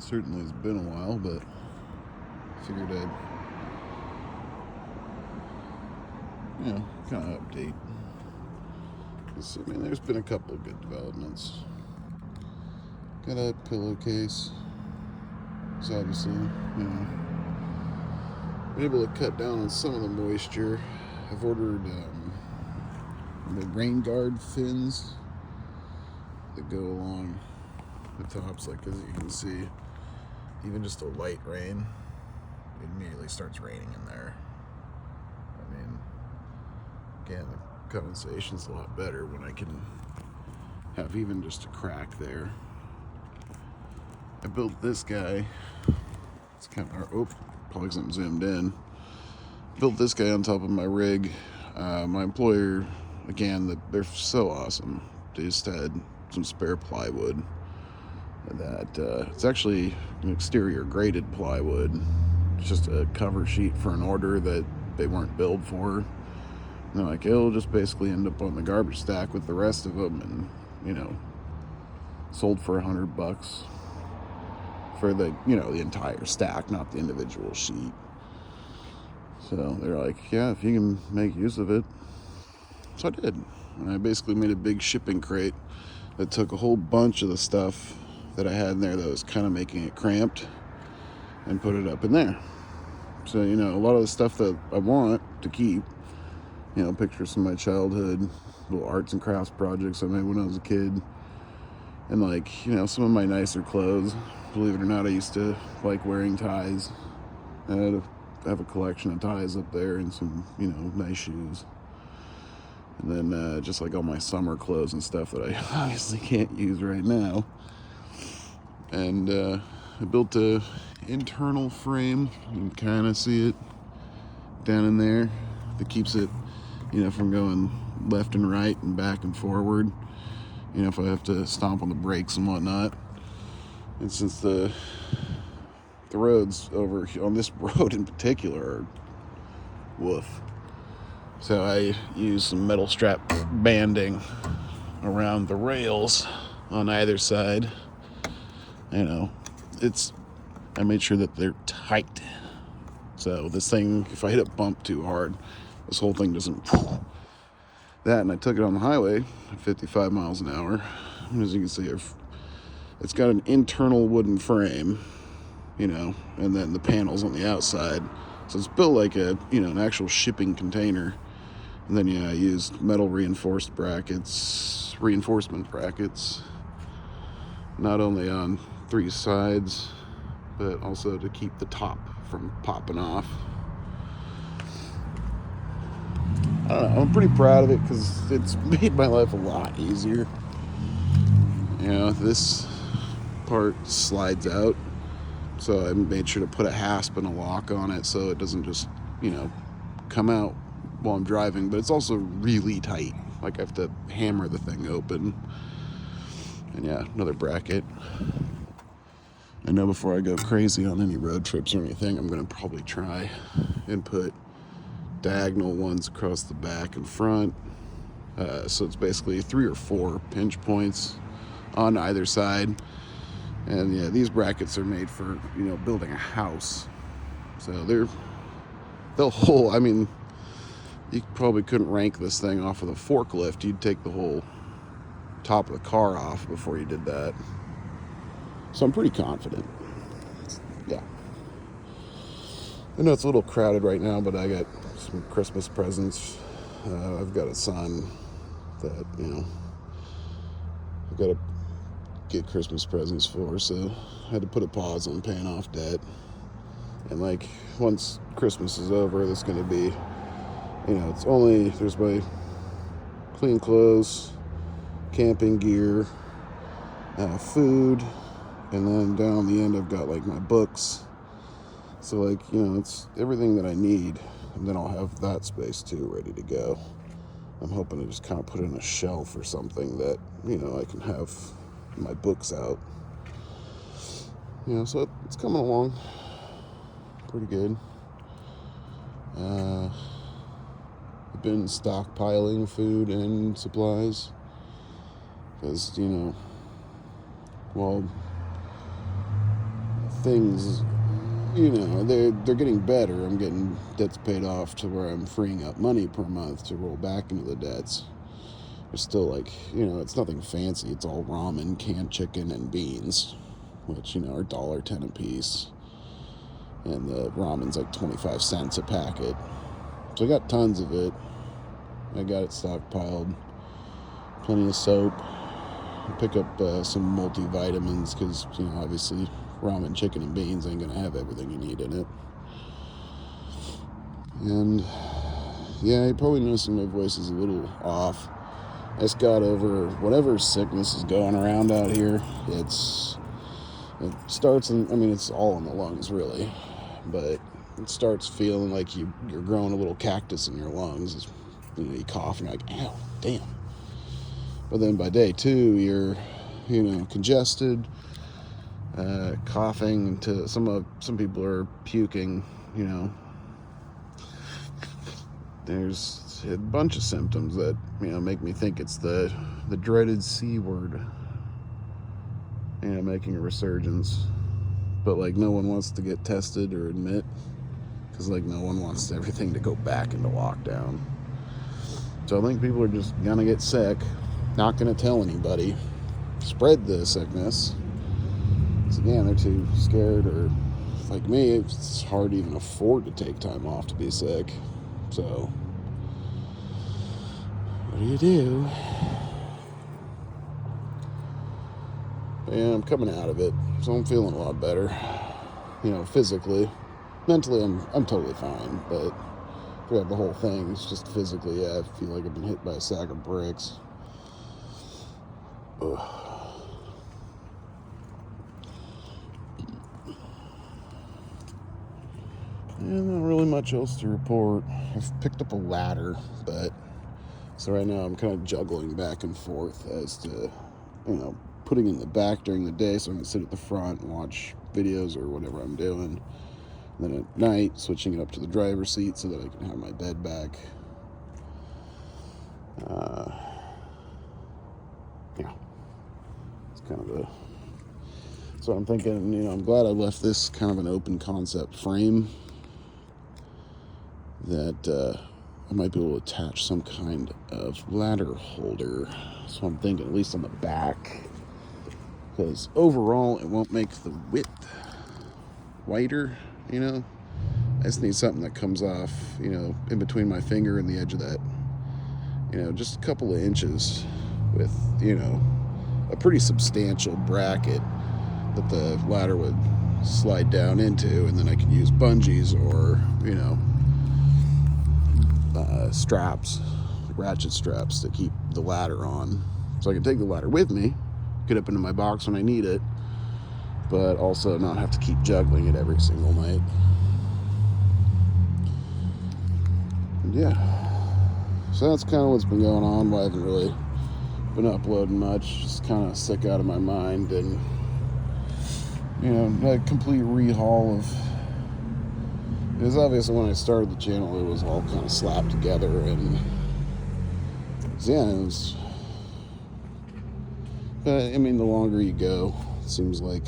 certainly has been a while, but figured I'd, kind of update. I mean, there's been a couple of good developments. Got a pillowcase. So obviously, been able to cut down on some of the moisture. I've ordered the rain guard fins that go along the tops, like as you can see, even just a light rain, it immediately starts raining in there. I mean, again, the condensation's a lot better when I can have even just a crack there. I built this guy. It's kind of, probably because I'm zoomed in. Built this guy on top of my rig. My employer, again, they're so awesome. They just had some spare plywood that it's actually an exterior graded plywood. It's just a cover sheet for an order that they weren't billed for. And they're like, it'll just basically end up on the garbage stack with the rest of them, and sold for $100 for the the entire stack, not the individual sheet. So they're like, yeah, if you can make use of it. So I did. And I basically made a big shipping crate that took a whole bunch of the stuff that I had in there that was kind of making it cramped and put it up in there. So, a lot of the stuff that I want to keep, pictures from my childhood, little arts and crafts projects I made when I was a kid, and some of my nicer clothes. Believe it or not, I used to like wearing ties. I have a collection of ties up there and some, nice shoes. And then just like all my summer clothes and stuff that I obviously can't use right now. And I built a internal frame. You can kind of see it down in there that keeps it, from going left and right and back and forward. If I have to stomp on the brakes and whatnot. And since the roads over on this road in particular are woof. So I use some metal strap banding around the rails on either side. I made sure that they're tight. So this thing, if I hit a bump too hard, this whole thing doesn't that. And I took it on the highway at 55 miles an hour. And as you can see, it's got an internal wooden frame, and then the panels on the outside. So it's built like an actual shipping container. And then, I used metal reinforcement brackets, not only on 3 sides, but also to keep the top from popping off. I don't know, I'm pretty proud of it because it's made my life a lot easier. This part slides out, so I made sure to put a hasp and a lock on it so it doesn't just, come out while I'm driving, but it's also really tight. Like I have to hammer the thing open. And another bracket. I know before I go crazy on any road trips or anything, I'm going to probably try and put diagonal ones across the back and front. So it's basically 3 or 4 pinch points on either side. And these brackets are made for, building a house. So they'll hold, you probably couldn't rank this thing off of the forklift. You'd take the whole top of the car off before you did that. So I'm pretty confident. Yeah. I know it's a little crowded right now, but I got some Christmas presents. I've got a son that, I've got to get Christmas presents for, so I had to put a pause on paying off debt. And once Christmas is over, there's going to be, there's my clean clothes, camping gear, food, and then down the end I've got my books. So it's everything that I need, and then I'll have that space too ready to go. I'm hoping to just kind of put in a shelf or something that I can have my books out. So it's coming along pretty good. I've been stockpiling food and supplies because while things, they're getting better. I'm getting debts paid off to where I'm freeing up money per month to roll back into the debts. It's still like, it's nothing fancy. It's all ramen, canned chicken, and beans, which, are $1.10 a piece. And the ramen's like 25 cents a packet. So I got tons of it. I got it stockpiled. Plenty of soap. Pick up some multivitamins because, obviously ramen, chicken, and beans ain't going to have everything you need in it. And, yeah, you're probably noticing my voice is a little off. I just got over whatever sickness is going around out here. It starts it's all in the lungs, really. But it starts feeling like you're growing a little cactus in your lungs. You cough and you're like, ow, damn. But then by day 2, you're, congested, coughing. Some people are puking. There's a bunch of symptoms that make me think it's the dreaded C word, making a resurgence. But like no one wants to get tested or admit, because like no one wants everything to go back into lockdown. So I think people are just gonna get sick, not gonna tell anybody, spread the sickness. So again, they're too scared, or like me, it's hard to even afford to take time off to be sick. So what do you do? But yeah, I'm coming out of it, so I'm feeling a lot better. Physically. Mentally, I'm totally fine, but throughout the whole thing, it's just physically, I feel like I've been hit by a sack of bricks. Ugh. And not really much else to report. I've picked up a ladder, so right now I'm kind of juggling back and forth as to, putting in the back during the day so I can sit at the front and watch videos or whatever I'm doing. And then at night, switching it up to the driver's seat so that I can have my bed back. It's kind of so I'm thinking, I'm glad I left this kind of an open concept frame that I might be able to attach some kind of ladder holder. So I'm thinking at least on the back, because overall it won't make the width wider, I just need something that comes off, in between my finger and the edge of that, just a couple of inches with, a pretty substantial bracket that the ladder would slide down into, and then I could use bungees or, straps, ratchet straps to keep the ladder on. So I can take the ladder with me, get up into my box when I need it, but also not have to keep juggling it every single night. And yeah, so that's kind of what's been going on. But I haven't really been uploading much, just kind of sick out of my mind, and a complete rehaul of, because obviously when I started the channel it was all kind of slapped together, and yeah, it was, but the longer you go, it seems like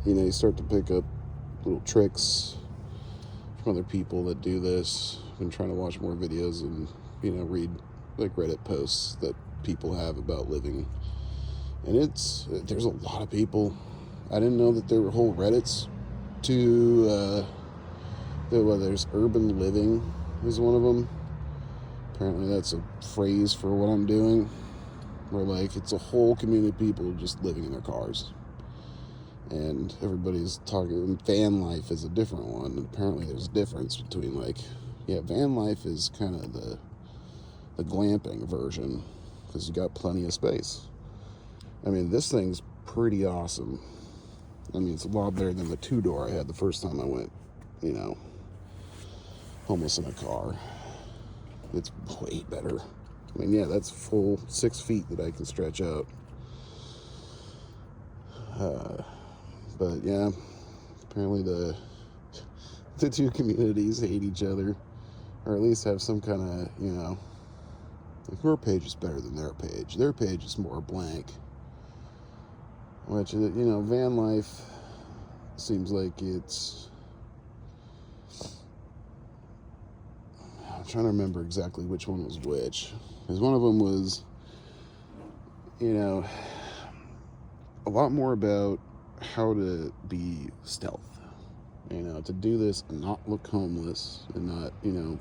you start to pick up little tricks from other people that do this. I've been trying to watch more videos and read like Reddit posts that people have about living, and there's a lot of people. I didn't know that there were whole Reddits to there's urban living is one of them. Apparently that's a phrase for what I'm doing, where like it's a whole community of people just living in their cars, and everybody's talking. Van life is a different one, and apparently there's a difference between van life is kind of the glamping version, because you got plenty of space. This thing's pretty awesome. It's a lot better than the 2-door I had the first time I went, homeless in a car. It's way better. That's full 6 feet that I can stretch out. But yeah, apparently the two communities hate each other, or at least have some kind of, like your page is better than their page. Their page is more blank. Which, van life, seems like it's... I'm trying to remember exactly which one was which. Because one of them was, a lot more about how to be stealth. To do this and not look homeless and not,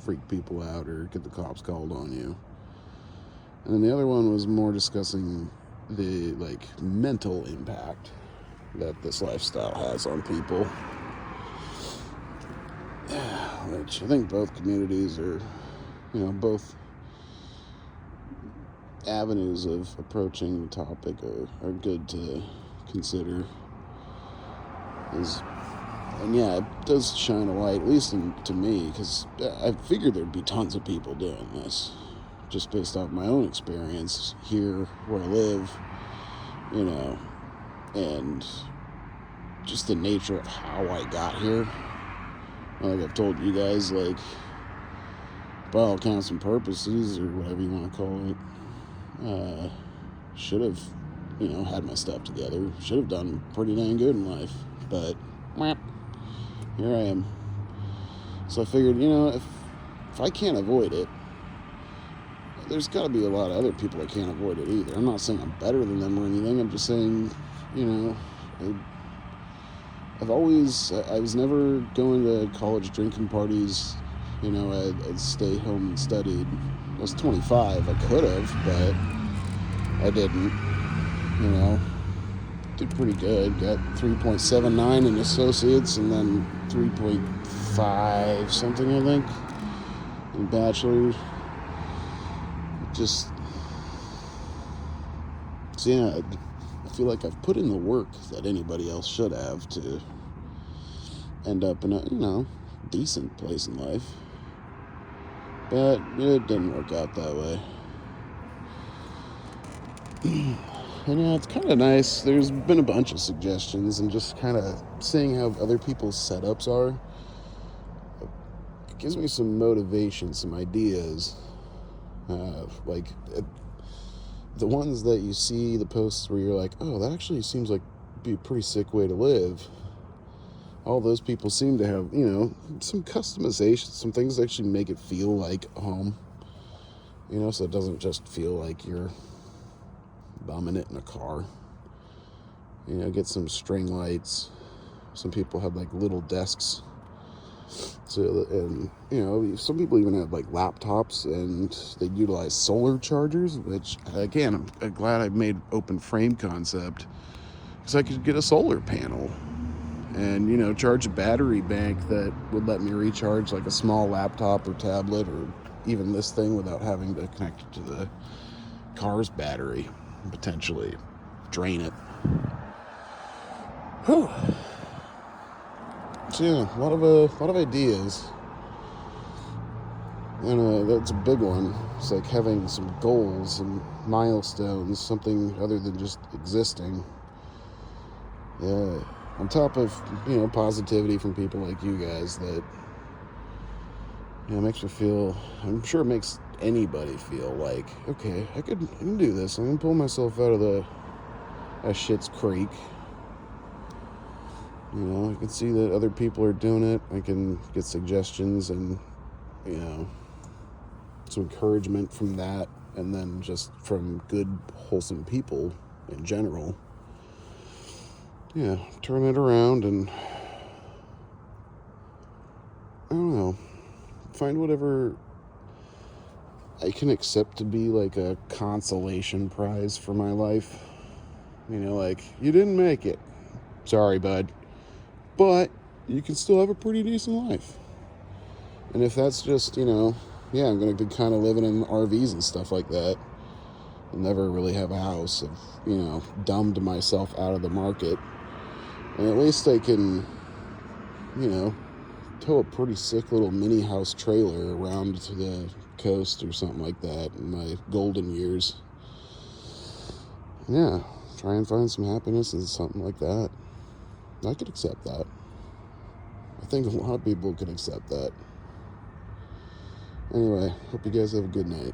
freak people out or get the cops called on you. And then the other one was more discussing the, mental impact that this lifestyle has on people. Which I think both communities are, both avenues of approaching the topic are good to consider. And yeah, it does shine a light, at least to me, because I figured there'd be tons of people doing this, just based off my own experience here where I live, and just the nature of how I got here. Like I've told you guys, by all counts and purposes, or whatever you want to call it, should have, had my stuff together. Should have done pretty dang good in life, but here I am. So I figured, if I can't avoid it, there's got to be a lot of other people that can't avoid it either. I'm not saying I'm better than them or anything. I'm just saying, I was never going to college drinking parties. I'd stay home and studied. I was 25. I could have, but I didn't. Did pretty good. Got 3.79 in associates and then 3.5 something, I think, in bachelor's. I feel like I've put in the work that anybody else should have to end up in a, decent place in life. But it didn't work out that way. And it's kind of nice. There's been a bunch of suggestions, and just kind of seeing how other people's setups are, it gives me some motivation, some ideas. The ones that you see, the posts where you're like, oh, that actually seems like be a pretty sick way to live. All those people seem to have, some customization, some things that actually make it feel like home. So it doesn't just feel like you're bumming it in a car. Get some string lights. Some people have little desks. So, and some people even have laptops, and they utilize solar chargers, which again, I'm glad I made open frame concept, because I could get a solar panel and charge a battery bank that would let me recharge a small laptop or tablet or even this thing without having to connect it to the car's battery and potentially drain it. Whew. So yeah, a lot of ideas. And that's a big one. It's having some goals and milestones, something other than just existing. Yeah. On top of, positivity from people like you guys that, makes me feel, I'm sure it makes anybody feel like, okay, I can do this. I can pull myself out of that shit's creek. I can see that other people are doing it. I can get suggestions and, some encouragement from that, and then just from good, wholesome people in general. Yeah, turn it around and, I don't know, find whatever I can accept to be a consolation prize for my life. You didn't make it. Sorry, bud. But you can still have a pretty decent life. And if that's just, I'm going to be kind of living in RVs and stuff like that, and never really have a house, I've, dumbed myself out of the market. And at least I can, tow a pretty sick little mini house trailer around to the coast or something like that in my golden years. Yeah, try and find some happiness in something like that. I could accept that. I think a lot of people could accept that. Anyway, hope you guys have a good night.